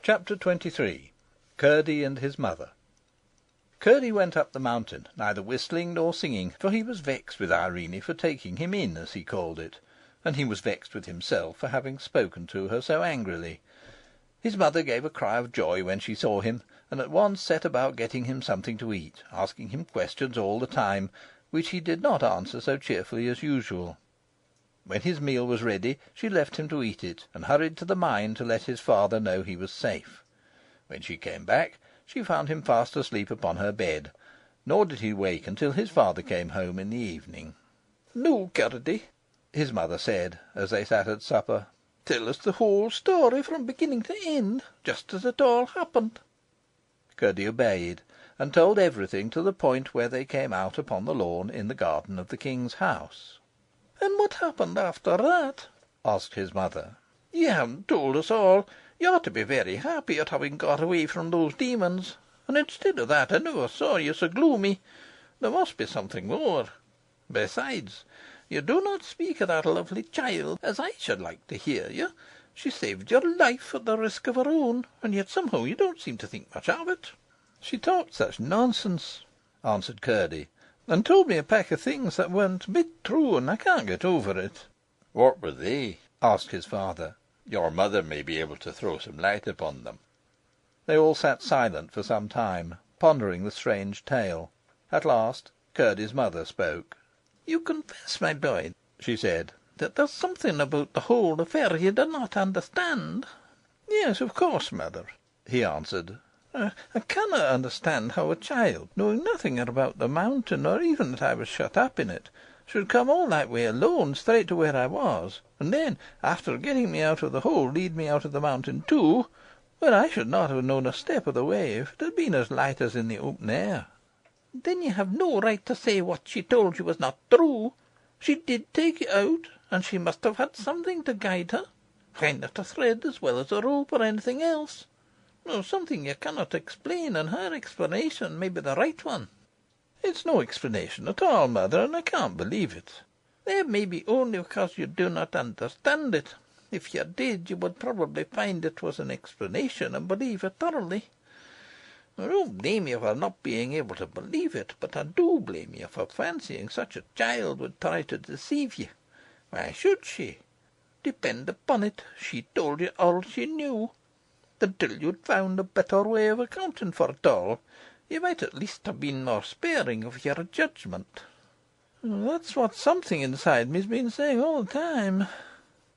Chapter 23. Curdie and his Mother. Curdie went up the mountain, neither whistling nor singing, for he was vexed with Irene for taking him in, as he called it, and he was vexed with himself for having spoken to her so angrily. His mother gave a cry of joy when she saw him, and at once set about getting him something to eat, asking him questions all the time, which he did not answer so cheerfully as usual. When his meal was ready, she left him to eat it, and hurried to the mine to let his father know he was safe. When she came back, she found him fast asleep upon her bed, nor did he wake until his father came home in the evening. "Now, Curdie," his mother said, as they sat at supper, "tell us the whole story from beginning to end, just as it all happened." Curdie obeyed, and told everything to the point where they came out upon the lawn in the garden of the king's house. "And what happened after that?" asked his mother. "You haven't told us all. You ought to be very happy at having got away from those demons, and instead of that I never saw you so gloomy. There must be something more. Besides, you do not speak of that lovely child as I should like to hear you. She saved your life at the risk of her own, and yet somehow you don't seem to think much of it." "She talked such nonsense," answered Curdie, "and told me a pack of things that weren't a bit true, and I can't get over it." "What were they?" asked his father. "Your mother may be able to throw some light upon them." They all sat silent for some time, pondering the strange tale. At last Curdie's mother spoke. "You confess, my boy," she said, "that there's something about the whole affair you do not understand." "Yes, of course, mother," he answered. I cannot understand how a child, knowing nothing about the mountain, or even that I was shut up in it, should come all that way alone, straight to where I was, and then, after getting me out of the hole, lead me out of the mountain too, where I should not have known a step of the way if it had been as light as in the open air." "Then you have no right to say what she told you was not true. She did take you out, and she must have had something to guide her. Why not a thread as well as a rope, or anything else? Something you cannot explain, and her explanation may be the right one." "It's no explanation at all, mother, and I can't believe it." "It may be only because you do not understand it. If you did, you would probably find it was an explanation, and believe it thoroughly. I don't blame you for not being able to believe it, but I do blame you for fancying such a child would try to deceive you. Why should she? Depend upon it, she told you all she knew. Until you'd found a better way of accounting for it all, you might at least have been more sparing of your judgment." "That's what something inside me's been saying all the time,"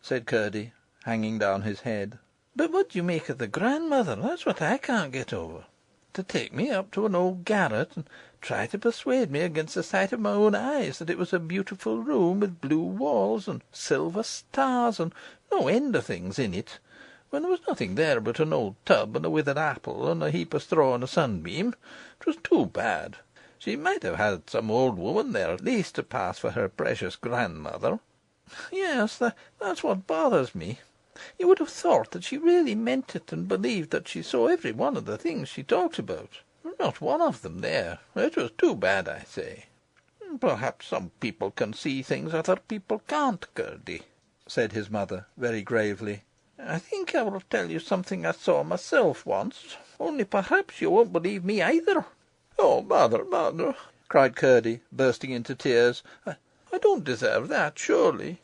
said Curdie, hanging down his head. "But what do you make of the grandmother? That's what I can't get over. To take me up to an old garret, and try to persuade me against the sight of my own eyes that it was a beautiful room with blue walls and silver stars and no end of things in it, when there was nothing there but an old tub and a withered apple and a heap of straw and a sunbeam. It was too bad. She might have had some old woman there at least to pass for her precious grandmother." "Yes, that's what bothers me. You would have thought that she really meant it, and believed that she saw every one of the things she talked about. Not one of them there. It was too bad, I say." "Perhaps some people can see things other people can't, Curdie," said his mother, very gravely. "I think I will tell you something I saw myself once, only perhaps you won't believe me either." "Oh, mother," cried Curdie, bursting into tears. I don't deserve that, surely.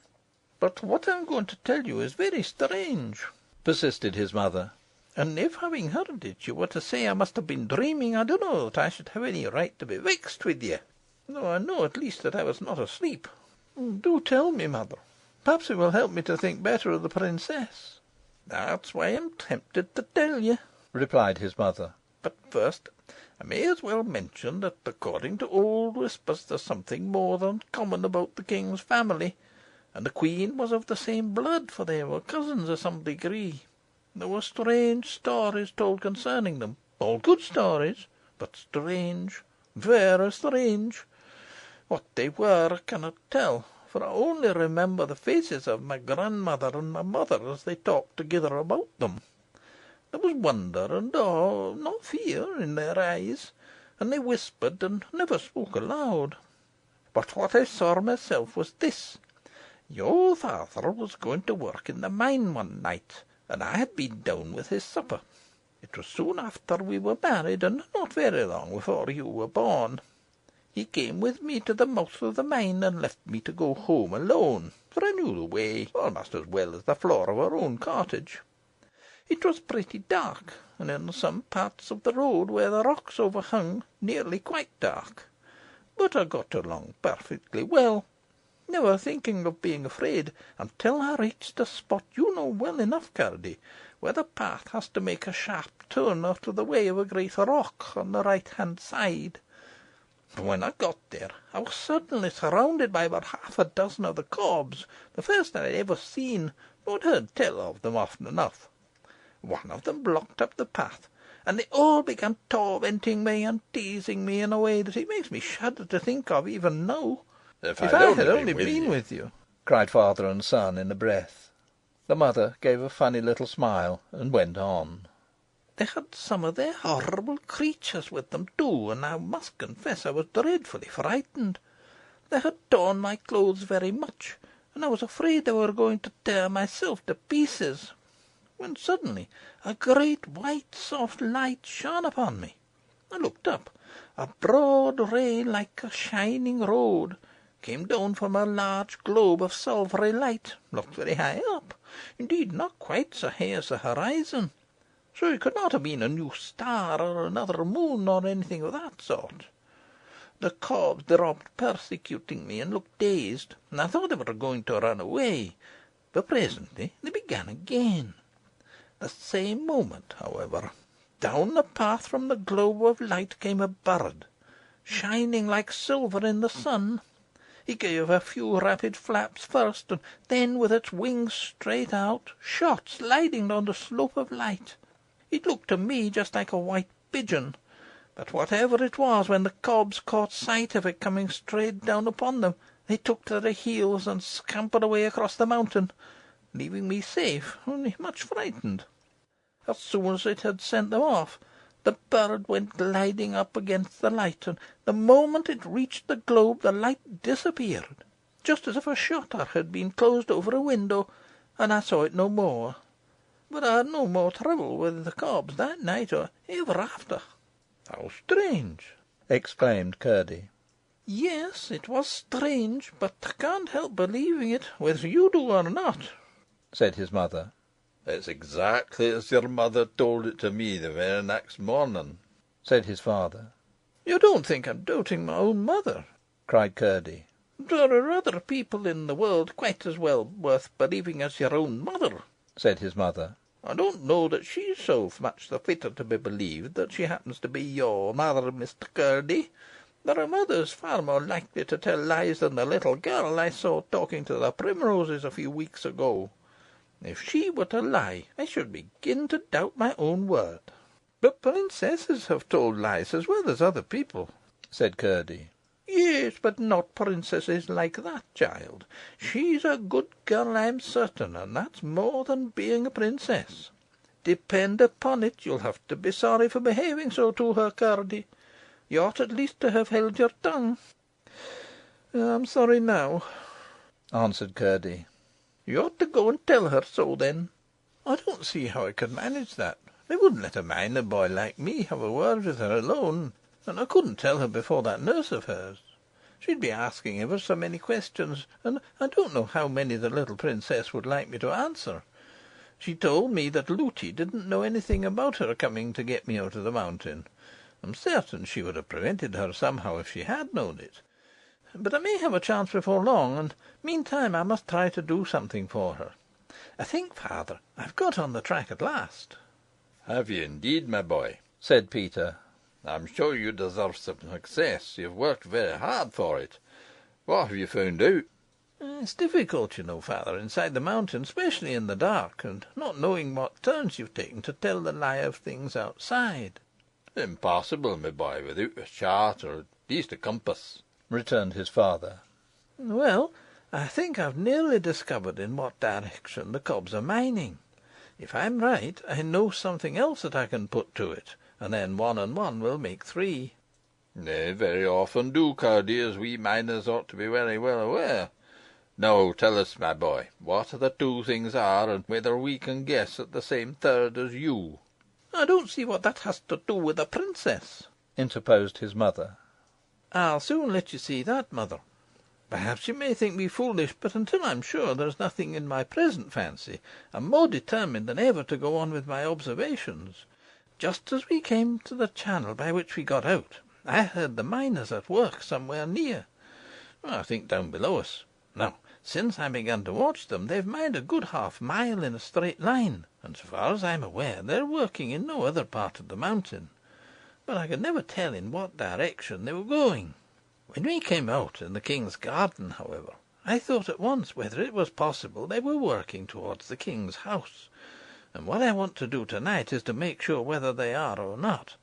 But what I'm going to tell you is very strange," persisted his mother. "And if, having heard it, you were to say I must have been dreaming, I don't know that I should have any right to be vexed with you, though I know at least that I was not asleep." "Do tell me, mother. Perhaps it will help me to think better of the princess." "That's why I'm tempted to tell you," replied his mother. "But first, I may as well mention that, according to old whispers, there's something more than common about the king's family, and the queen was of the same blood, for they were cousins of some degree. There were strange stories told concerning them, all good stories, but strange, very strange. What they were I cannot tell, for I only remember the faces of my grandmother and my mother as they talked together about them. There was wonder and awe, not fear, in their eyes, and they whispered and never spoke aloud. But what I saw myself was this. Your father was going to work in the mine one night, and I had been down with his supper. It was soon after we were married, and not very long before you were born. He came with me to the mouth of the mine, and left me to go home alone, for I knew the way almost as well as the floor of our own cottage. It was pretty dark, and in some parts of the road where the rocks overhung, nearly quite dark. But I got along perfectly well, never thinking of being afraid, until I reached a spot you know well enough, Curdie, where the path has to make a sharp turn out of the way of a great rock on the right-hand side. When I got there, I was suddenly surrounded by about half a dozen of the cobs, the first I had ever seen, but heard tell of them often enough. One of them blocked up the path, and they all began tormenting me and teasing me in a way that it makes me shudder to think of even now. If I had only been with you, cried father and son in a breath. The mother gave a funny little smile and went on. They had some of their horrible creatures with them too, and I must confess I was dreadfully frightened. They had torn my clothes very much, and I was afraid they were going to tear myself to pieces, when suddenly a great white soft light shone upon me. I looked up. A broad ray, like a shining road, came down from a large globe of silvery light, looked very high up, indeed not quite so high as the horizon. So it could not have been a new star, or another moon, or anything of that sort. The cobs dropped persecuting me, and looked dazed, and I thought they were going to run away, but presently they began again. The same moment, however, down the path from the globe of light came a bird, shining like silver in the sun. He gave a few rapid flaps first, and then, with its wings straight out, shot sliding down the slope of light. It looked to me just like a white pigeon, but whatever it was, when the cobs caught sight of it coming straight down upon them, they took to their heels and scampered away across the mountain, leaving me safe, only much frightened. As soon as it had sent them off, the bird went gliding up against the light, and the moment it reached the globe, the light disappeared, just as if a shutter had been closed over a window, and I saw it no more. But I had no more trouble with the cobs that night, or ever after." "How strange!" exclaimed Curdie. "Yes, it was strange, but I can't help believing it, whether you do or not," said his mother. "It's exactly as your mother told it to me the very next morning," said his father. "You don't think I'm doubting my own mother?" cried Curdie. "There are other people in the world quite as well worth believing as your own mother," said his mother. "I don't know that she's so much the fitter to be believed that she happens to be your mother, Mr. Curdie. There are mothers far more likely to tell lies than the little girl I saw talking to the primroses a few weeks ago. If she were to lie, I should begin to doubt my own word." "But princesses have told lies as well as other people," said Curdie. "Yes, but not princesses like that child. She's a good girl, I'm certain, and that's more than being a princess. Depend upon it, you'll have to be sorry for behaving so to her, Curdie. You ought at least to have held your tongue." "I'm sorry now," answered Curdie. "You ought to go and tell her so, then." "I don't see how I could manage that. They wouldn't let a miner boy like me have a word with her alone, and I couldn't tell her before that nurse of hers. She'd be asking ever so many questions, and I don't know how many the little princess would like me to answer. She told me that Lootie didn't know anything about her coming to get me out of the mountain. I'm certain she would have prevented her somehow if she had known it. But I may have a chance before long, and meantime I must try to do something for her. I think, father, I've got on the track at last." "Have you indeed, my boy?" said Peter. "I'm sure you deserve some success. You've worked very hard for it. What have you found out?" "It's difficult, you know, father, inside the mountain, especially in the dark, and not knowing what turns you've taken, to tell the lie of things outside." "Impossible, my boy, without a chart, or at least a compass," returned his father. "Well, I think I've nearly discovered in what direction the cobs are mining. If I'm right, I know something else that I can put to it, and then 1 and 1 will make 3. "They very often do, Curdie, as we miners ought to be very well aware. Now tell us, my boy, what the two things are, and whether we can guess at the same third as you." I don't see what that has to do with the princess," interposed his mother. "I'll soon let you see that, mother. Perhaps you may think me foolish, but until I'm sure there is nothing in my present fancy, I'm more determined than ever to go on with my observations. Just as we came to the channel by which we got out, I heard the miners at work somewhere near, I think down below us. Now, since I began to watch them, they've mined a good half-mile in a straight line, and so far as I'm aware, they're working in no other part of the mountain. But I could never tell in what direction they were going. When we came out in the king's garden, however, I thought at once whether it was possible they were working towards the king's house, and what I want to do tonight is to make sure whether they are or not.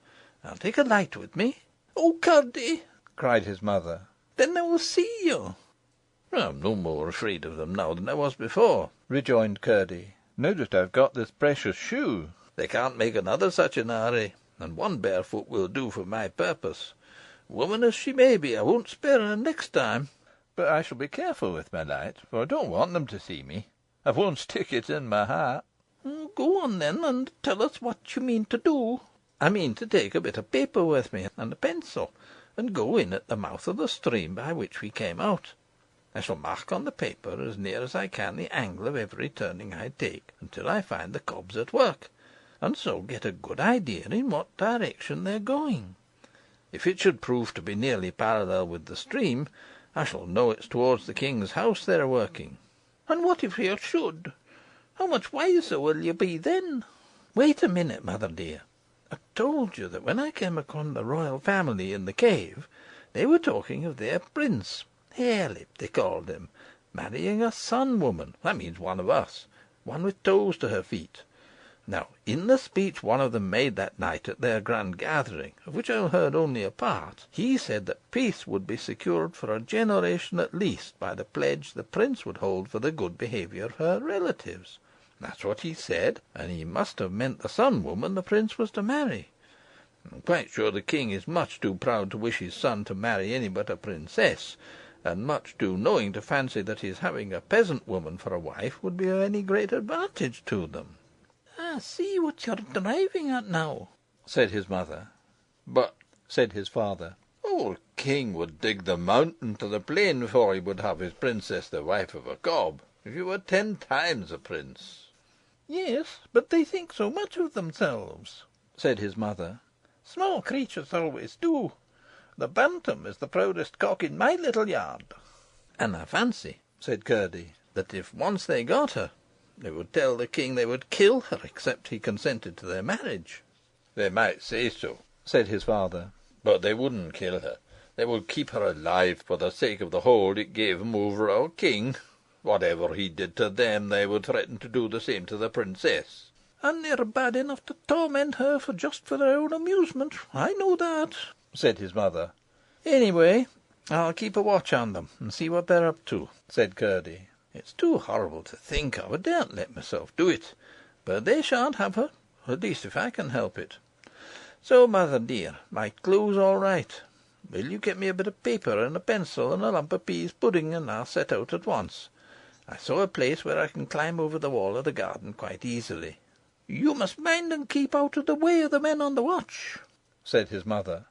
I'll take a light with me." "Oh, Curdie!" cried his mother. "Then they will see you." "I'm no more afraid of them now than I was before," rejoined Curdie. "Now that I've got this precious shoe." "They can't make another such in a hurry, and one barefoot will do for my purpose. Woman as she may be, I won't spare her next time." "But I shall be careful with my light, for I don't want them to see me. I won't stick it in my hat." "Go on, then, and tell us what you mean to do." "I mean to take a bit of paper with me, and a pencil, and go in at the mouth of the stream by which we came out. I shall mark on the paper, as near as I can, the angle of every turning I take, until I find the cobs at work, and so get a good idea in what direction they are going. If it should prove to be nearly parallel with the stream, I shall know it's towards the king's house they are working." "And what if you should? How much wiser will you be then?" "Wait a minute, mother dear. I told you that when I came upon the royal family in the cave, they were talking of their prince, Harelip they called him, marrying a sun woman, that means one of us, one with toes to her feet. Now, in the speech one of them made that night at their grand gathering, of which I heard only a part, he said that peace would be secured for a generation at least by the pledge the prince would hold for the good behaviour of her relatives. That's what he said, and he must have meant the sun woman the prince was to marry. I'm quite sure the king is much too proud to wish his son to marry any but a princess, and much too knowing to fancy that his having a peasant woman for a wife would be of any great advantage to them." "I see what you're driving at now," said his mother. "But," said his father, old king would dig the mountain to the plain before he would have his princess the wife of a cob, if he were 10 times a prince." "Yes, but they think so much of themselves," said his mother. "Small creatures always do. The bantam is the proudest cock in my little yard." "And I fancy," said Curdie, "that if once they got her, they would tell the king they would kill her except he consented to their marriage." "They might say so," said his father, "but they wouldn't kill her. They would keep her alive for the sake of the hold it gave them over our king. Whatever he did to them, they would threaten to do the same to the princess." "And they're bad enough to torment her just for their own amusement. I know that," said his mother. "Anyway, I'll keep a watch on them, and see what they're up to," said Curdie. "It's too horrible to think of. I daren't let myself do it. But they shan't have her, at least if I can help it. So, mother dear, my clue's all right. Will you get me a bit of paper and a pencil and a lump of pease pudding, and I'll set out at once. I saw a place where I can climb over the wall of the garden quite easily." "You must mind and keep out of the way of the men on the watch," said his mother.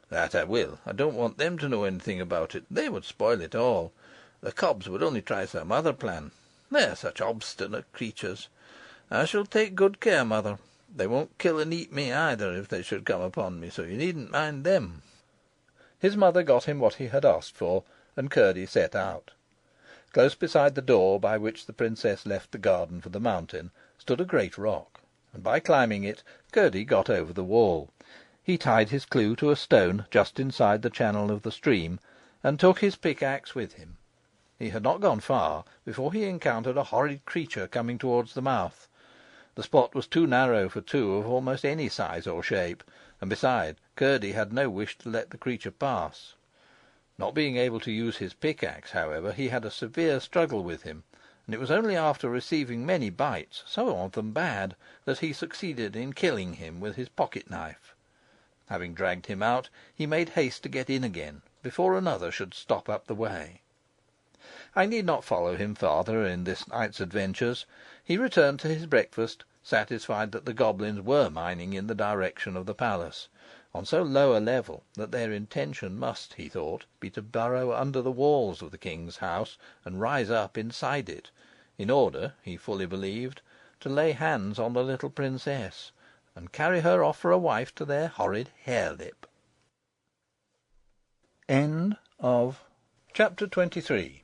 "That I will. I don't want them to know anything about it. They would spoil it all. The cobs would only try some other plan. They're such obstinate creatures. I shall take good care, mother. They won't kill and eat me either, if they should come upon me, so you needn't mind them." His mother got him what he had asked for, and Curdie set out. Close beside the door by which the princess left the garden for the mountain stood a great rock, and by climbing it Curdie got over the wall. He tied his clue to a stone just inside the channel of the stream, and took his pickaxe with him. He had not gone far before he encountered a horrid creature coming towards the mouth. The spot was too narrow for two of almost any size or shape, and beside, Curdie had no wish to let the creature pass. Not being able to use his pickaxe, however, he had a severe struggle with him, and it was only after receiving many bites, some of them bad, that he succeeded in killing him with his pocket knife. Having dragged him out, he made haste to get in again, before another should stop up the way. I need not follow him farther in this night's adventures. He returned to his breakfast, satisfied that the goblins were mining in the direction of the palace, on so low a level that their intention must, he thought, be to burrow under the walls of the king's house and rise up inside it, in order, he fully believed, to lay hands on the little princess, and carry her off for a wife to their horrid Harelip. Chapter 23